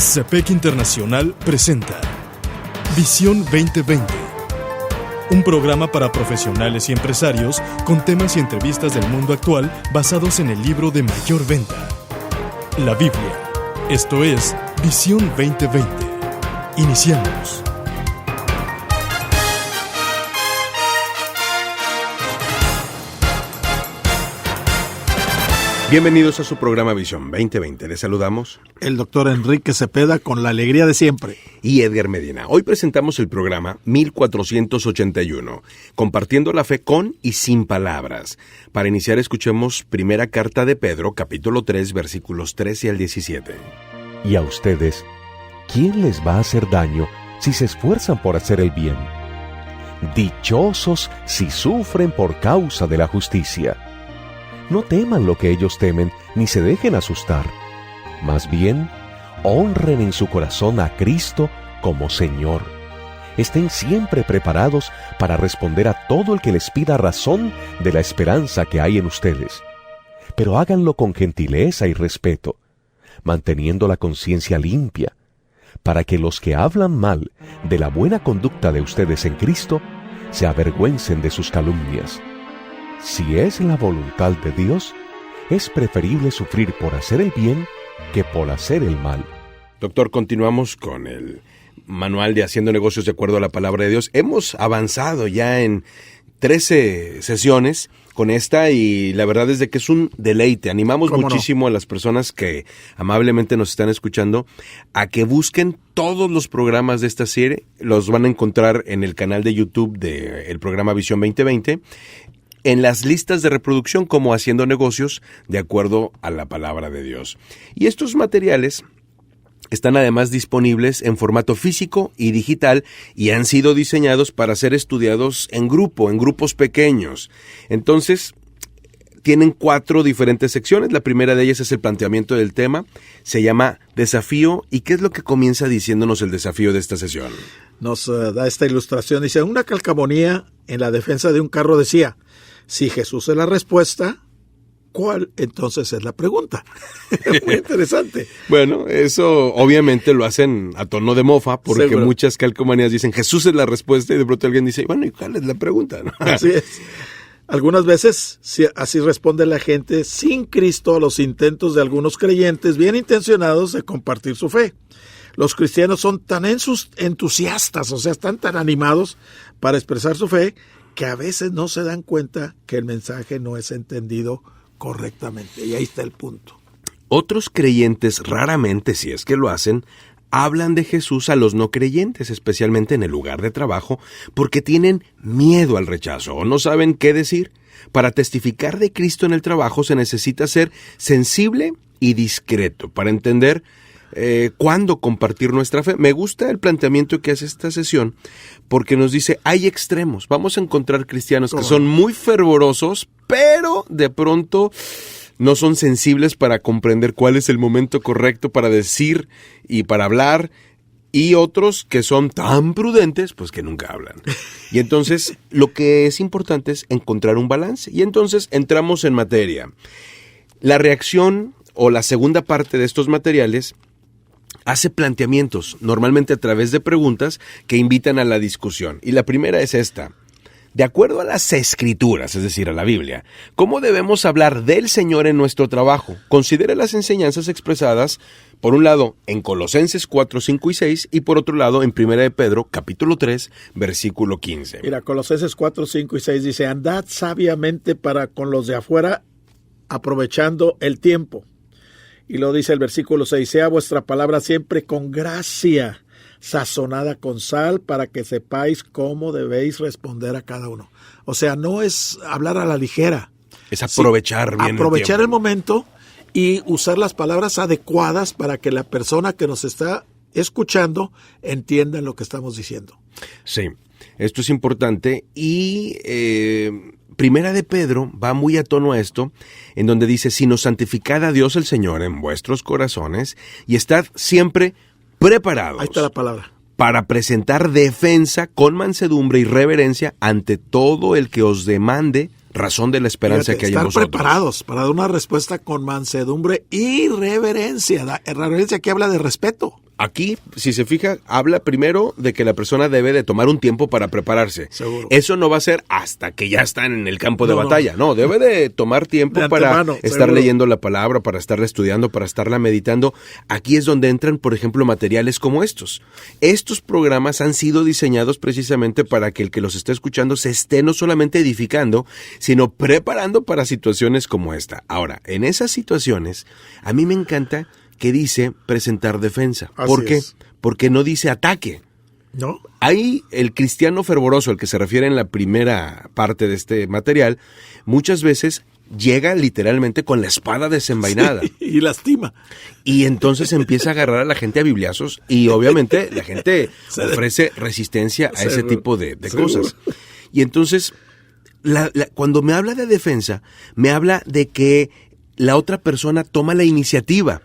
CEPEC Internacional presenta Visión 2020, un programa para profesionales y empresarios con temas y entrevistas del mundo actual basados en el libro de mayor venta, la Biblia. Esto es Visión 2020. Iniciamos. Bienvenidos a su programa Visión 2020. Les saludamos el doctor Enrique Cepeda con la alegría de siempre. Y Edgar Medina. Hoy presentamos el programa 1481, compartiendo la fe con y sin palabras. Para iniciar, escuchemos primera carta de Pedro, capítulo 3, versículos 13 al 17. Y a ustedes, ¿quién les va a hacer daño si se esfuerzan por hacer el bien? Dichosos si sufren por causa de la justicia. No teman lo que ellos temen, ni se dejen asustar. Más bien, honren en su corazón a Cristo como Señor. Estén siempre preparados para responder a todo el que les pida razón de la esperanza que hay en ustedes. Pero háganlo con gentileza y respeto, manteniendo la conciencia limpia, para que los que hablan mal de la buena conducta de ustedes en Cristo se avergüencen de sus calumnias. Si es la voluntad de Dios, es preferible sufrir por hacer el bien que por hacer el mal. Doctor, continuamos con el manual de Haciendo Negocios de acuerdo a la palabra de Dios. Hemos avanzado ya en 13 sesiones con esta y la verdad es de que es un deleite. Animamos muchísimo a las personas que amablemente nos están escuchando a que busquen todos los programas de esta serie. Los van a encontrar en el canal de YouTube del programa Visión 2020. En las listas de reproducción como Haciendo Negocios de acuerdo a la palabra de Dios. Y estos materiales están además disponibles en formato físico y digital y han sido diseñados para ser estudiados en grupo, en grupos pequeños. Entonces, tienen 4 diferentes secciones. La primera de ellas es el planteamiento del tema. Se llama Desafío. ¿Y qué es lo que comienza diciéndonos el desafío de esta sesión? Nos da esta ilustración. Dice, una calcamonía en la defensa de un carro decía, si Jesús es la respuesta, ¿cuál entonces es la pregunta? Muy interesante. Bueno, eso obviamente lo hacen a tono de mofa, porque seguro. Muchas calcomanías dicen Jesús es la respuesta y de pronto alguien dice, bueno, ¿y cuál es la pregunta? ¿No? Así es. Algunas veces así responde la gente sin Cristo a los intentos de algunos creyentes bien intencionados de compartir su fe. Los cristianos son tan entusiastas, o sea, están tan animados para expresar su fe, que a veces no se dan cuenta que el mensaje no es entendido correctamente. Y ahí está el punto. Otros creyentes raramente, si es que lo hacen, hablan de Jesús a los no creyentes, especialmente en el lugar de trabajo, porque tienen miedo al rechazo o no saben qué decir. Para testificar de Cristo en el trabajo se necesita ser sensible y discreto para entender cuándo compartir nuestra fe. Me gusta el planteamiento que hace esta sesión porque nos dice, hay extremos. Vamos a encontrar cristianos que son muy fervorosos, pero de pronto no son sensibles para comprender cuál es el momento correcto para decir y para hablar, y otros que son tan prudentes, pues que nunca hablan. Y entonces lo que es importante es encontrar un balance. Y entonces entramos en materia. La reacción o la segunda parte de estos materiales hace planteamientos, normalmente a través de preguntas que invitan a la discusión. Y la primera es esta. De acuerdo a las Escrituras, es decir, a la Biblia, ¿cómo debemos hablar del Señor en nuestro trabajo? Considere las enseñanzas expresadas, por un lado, en Colosenses 4, 5 y 6, y por otro lado, en 1 de Pedro, capítulo 3, versículo 15. Mira, Colosenses 4, 5 y 6 dice, andad sabiamente para con los de afuera, aprovechando el tiempo. Y lo dice el versículo 6, sea vuestra palabra siempre con gracia, sazonada con sal, para que sepáis cómo debéis responder a cada uno. O sea, no es hablar a la ligera. Es aprovechar bien aprovechar el momento y usar las palabras adecuadas para que la persona que nos está escuchando entienda lo que estamos diciendo. Sí, esto es importante y Primera de Pedro va muy a tono a esto, en donde dice, sino santificad a Dios el Señor en vuestros corazones y estad siempre preparados. Ahí está la palabra. Para presentar defensa con mansedumbre y reverencia ante todo el que os demande razón de la esperanza que hay en vosotros. Estar preparados para dar una respuesta con mansedumbre y reverencia. Reverencia que habla de respeto. Aquí, si se fija, habla primero de que la persona debe de tomar un tiempo para prepararse. Seguro. Eso no va a ser hasta que ya están en el campo de batalla. No, debe de tomar tiempo para estar seguro. leyendo la palabra, para estarla estudiando, para estarla meditando. Aquí es donde entran, por ejemplo, materiales como estos. Estos programas han sido diseñados precisamente para que el que los esté escuchando se esté no solamente edificando, sino preparando para situaciones como esta. Ahora, en esas situaciones, a mí me encanta que dice presentar defensa. ¿Por qué? Porque no dice ataque. ¿No? Ahí el cristiano fervoroso, al que se refiere en la primera parte de este material, muchas veces llega literalmente con la espada desenvainada. Sí, y lastima. Y entonces empieza a agarrar a la gente a bibliazos y obviamente la gente ofrece resistencia a ese tipo de cosas. Y entonces, cuando me habla de defensa, me habla de que la otra persona toma la iniciativa,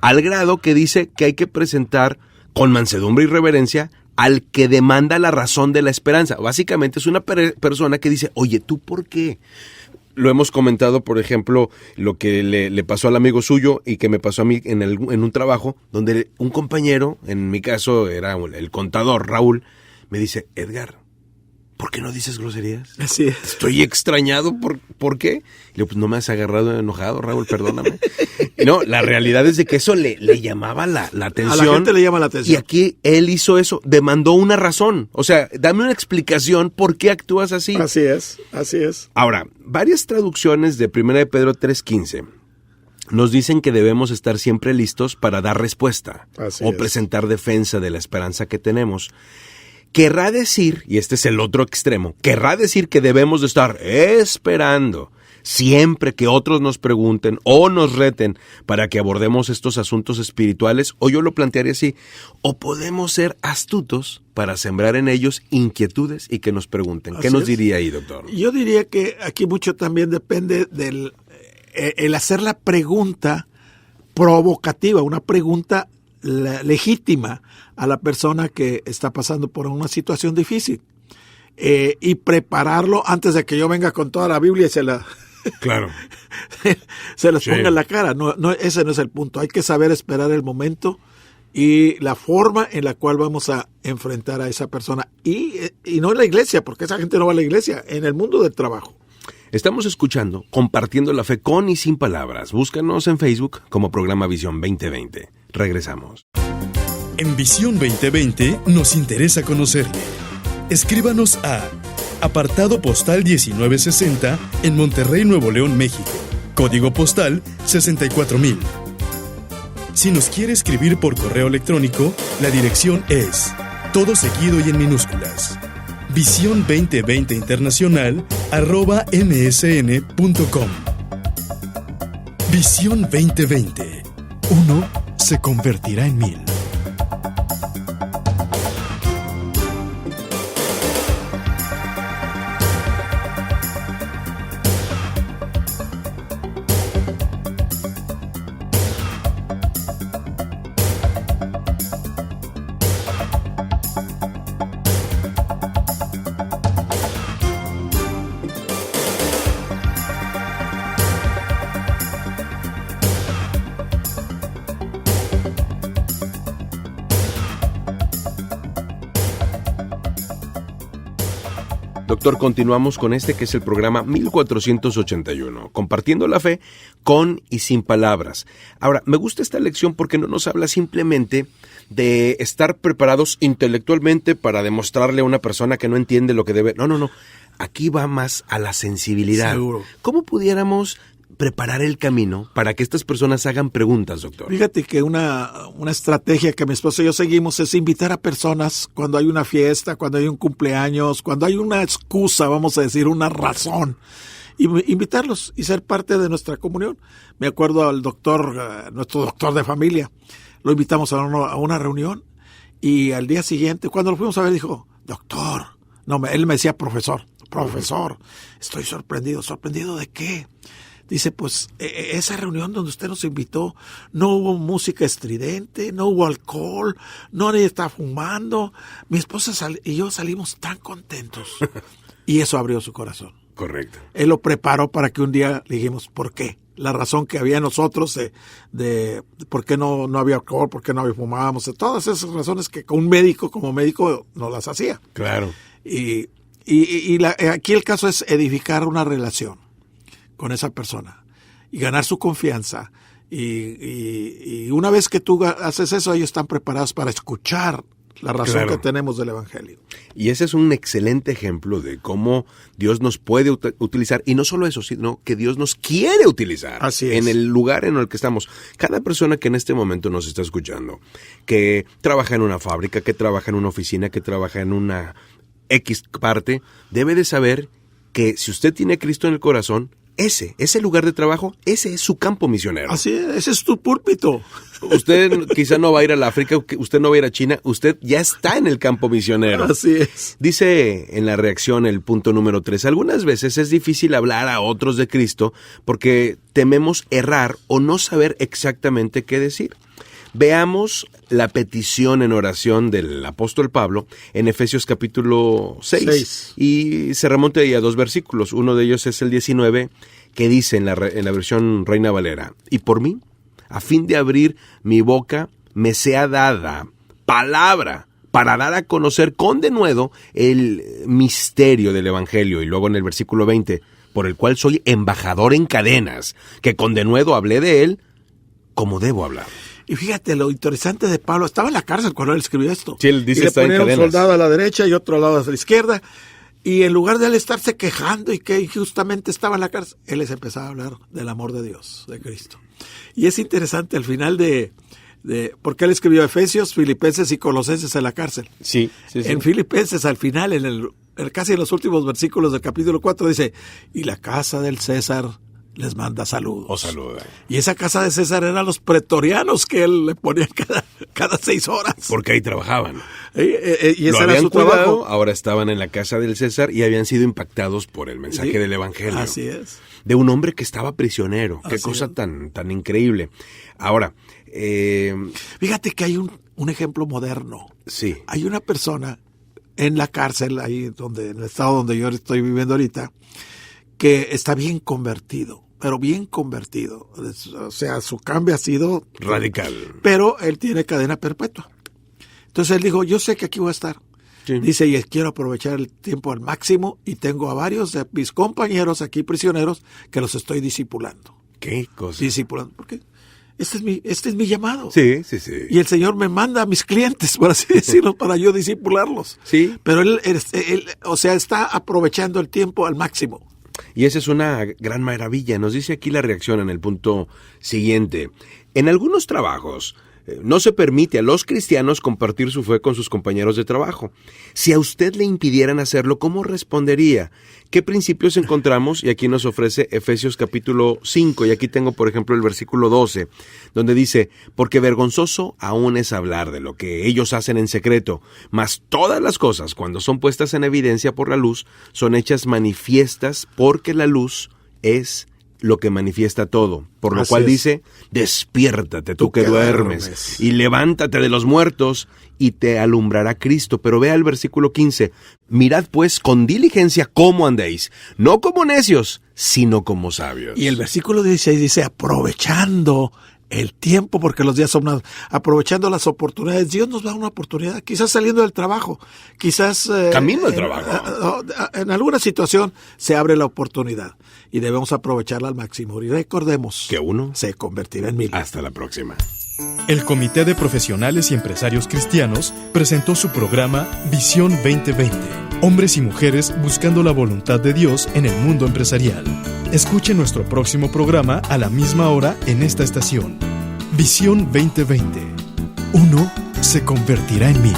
al grado que dice que hay que presentar con mansedumbre y reverencia al que demanda la razón de la esperanza. Básicamente es una persona que dice, oye, ¿tú por qué? Lo hemos comentado, por ejemplo, lo que le pasó al amigo suyo y que me pasó a mí en un trabajo, donde un compañero, en mi caso era el contador Raúl, me dice, Edgar, ¿por qué no dices groserías? Así es. Estoy extrañado, ¿por qué? Le digo, pues no me has agarrado enojado, Raúl, perdóname. No, la realidad es de que eso le llamaba la atención. A la gente le llama la atención. Y aquí él hizo eso, demandó una razón. O sea, dame una explicación por qué actúas así. Así es, así es. Ahora, varias traducciones de 1 de Pedro 3:15 nos dicen que debemos estar siempre listos para dar respuesta o presentar defensa de la esperanza que tenemos. Querrá decir, y este es el otro extremo, querrá decir que debemos de estar esperando siempre que otros nos pregunten o nos reten para que abordemos estos asuntos espirituales, o yo lo plantearía así, o podemos ser astutos para sembrar en ellos inquietudes y que nos pregunten. ¿Qué nos diría ahí, doctor? Yo diría que aquí mucho también depende del el hacer la pregunta provocativa, una pregunta legítima a la persona que está pasando por una situación difícil, y prepararlo antes de que yo venga con toda la Biblia y se la ponga en la cara. No, ese no es el punto. Hay que saber esperar el momento y la forma en la cual vamos a enfrentar a esa persona, y no en la iglesia, porque esa gente no va a la iglesia, en el mundo del trabajo. Estamos escuchando Compartiendo la Fe con y sin palabras. Búscanos en Facebook como programa Visión 2020. Regresamos. En Visión 2020 nos interesa conocerle. Escríbanos a apartado postal 1960 en Monterrey, Nuevo León, México. Código postal 64000. Si nos quiere escribir por correo electrónico, la dirección es todo seguido y en minúsculas. Visión 2020 Internacional @msn.com. Visión 2020. Uno se convertirá en 1000. Doctor, continuamos con este que es el programa 1481, Compartiendo la Fe con y sin palabras. Ahora, me gusta esta lección porque no nos habla simplemente de estar preparados intelectualmente para demostrarle a una persona que no entiende lo que debe. No. Aquí va más a la sensibilidad. Seguro. ¿Cómo pudiéramos preparar el camino para que estas personas hagan preguntas, doctor? Fíjate que una estrategia que mi esposa y yo seguimos es invitar a personas cuando hay una fiesta, cuando hay un cumpleaños, cuando hay una excusa, vamos a decir, una razón, invitarlos y ser parte de nuestra comunión. Me acuerdo al doctor, nuestro doctor de familia, lo invitamos a una reunión y al día siguiente, cuando lo fuimos a ver, dijo, doctor, él me decía profesor, estoy sorprendido. ¿Sorprendido de qué? Dice, pues, esa reunión donde usted nos invitó, no hubo música estridente, no hubo alcohol, nadie está fumando. Mi esposa y yo salimos tan contentos. Y eso abrió su corazón. Correcto. Él lo preparó para que un día le dijimos, ¿por qué? la razón que había en nosotros de por qué no había alcohol, por qué no fumábamos, de todas esas razones que como médico no las hacía. Claro. Y aquí el caso es edificar una relación con esa persona y ganar su confianza. Y una vez que tú haces eso, ellos están preparados para escuchar la razón que tenemos del Evangelio. Y ese es un excelente ejemplo de cómo Dios nos puede utilizar, y no solo eso, sino que Dios nos quiere utilizar. Así es. En el lugar en el que estamos. Cada persona que en este momento nos está escuchando, que trabaja en una fábrica, que trabaja en una oficina, que trabaja en una X parte, debe de saber que si usted tiene a Cristo en el corazón, ese lugar de trabajo, ese es su campo misionero. Así es, ese es tu púlpito. Usted quizá no va a ir a la África, usted no va a ir a China, usted ya está en el campo misionero. Así es. Dice en la reacción el punto número 3, algunas veces es difícil hablar a otros de Cristo porque tememos errar o no saber exactamente qué decir. Veamos la petición en oración del apóstol Pablo en Efesios capítulo 6. Y se remonta ahí a 2 versículos. Uno de ellos es el 19, que dice en la versión Reina Valera: y por mí, a fin de abrir mi boca, me sea dada palabra para dar a conocer con denuedo el misterio del Evangelio. Y luego en el versículo 20, por el cual soy embajador en cadenas, que con denuedo hablé de él como debo hablar. Y fíjate, lo interesante de Pablo, estaba en la cárcel cuando él escribió esto. Sí, él dice y le está en ponía un cadenas. soldado a la derecha y otro al lado a la izquierda. Y en lugar de él estarse quejando y que injustamente estaba en la cárcel, él les empezaba a hablar del amor de Dios, de Cristo. Y es interesante al final porque él escribió Efesios, Filipenses y Colosenses en la cárcel. Sí. En Filipenses, al final, casi en los últimos versículos del capítulo 4, dice: y la casa del César les manda saludos. O saluda. Y esa casa de César eran los pretorianos que él le ponía cada 6 horas. Porque ahí trabajaban. Y ese era su cuidado, trabajo. ahora estaban en la casa del César y habían sido impactados por el mensaje del Evangelio. Así es. De un hombre que estaba prisionero. Qué Así cosa es. tan increíble. Ahora, fíjate que hay un ejemplo moderno. sí. Hay una persona en la cárcel, ahí en el estado donde yo estoy viviendo ahorita, que está bien convertido, pero bien convertido. O sea, su cambio ha sido Radical. Pero él tiene cadena perpetua. Entonces él dijo: yo sé que aquí voy a estar. Sí. Dice: y quiero aprovechar el tiempo al máximo, y tengo a varios de mis compañeros aquí prisioneros que los estoy discipulando. Qué cosa. Discipulando, porque este es mi llamado. Sí. Y el Señor me manda a mis clientes, por así decirlo, para yo discipularlos. Sí. Pero él, o sea, está aprovechando el tiempo al máximo. Y esa es una gran maravilla. Nos dice aquí la reacción en el punto siguiente. En algunos trabajos no se permite a los cristianos compartir su fe con sus compañeros de trabajo. Si a usted le impidieran hacerlo, ¿cómo respondería? ¿Qué principios encontramos? Y aquí nos ofrece Efesios capítulo 5, y aquí tengo, por ejemplo, el versículo 12, donde dice: porque vergonzoso aún es hablar de lo que ellos hacen en secreto, mas todas las cosas, cuando son puestas en evidencia por la luz, son hechas manifiestas, porque la luz es lo que manifiesta todo. Por lo Así cual es. dice: despiértate tú que duermes, y levántate de los muertos, y te alumbrará Cristo. Pero vea el versículo 15: mirad pues con diligencia cómo andéis, no como necios, sino como sabios. Y el versículo 16 dice: aprovechando el tiempo, porque los días son malos, aprovechando las oportunidades. Dios nos da una oportunidad, quizás saliendo del trabajo, quizás Camino al trabajo. En alguna situación se abre la oportunidad y debemos aprovecharla al máximo. Y recordemos Que uno se convertirá en 1000. Hasta la próxima. El Comité de Profesionales y Empresarios Cristianos presentó su programa Visión 2020. Hombres y mujeres buscando la voluntad de Dios en el mundo empresarial. Escuche nuestro próximo programa a la misma hora en esta estación. Visión 2020. Uno se convertirá en 1000.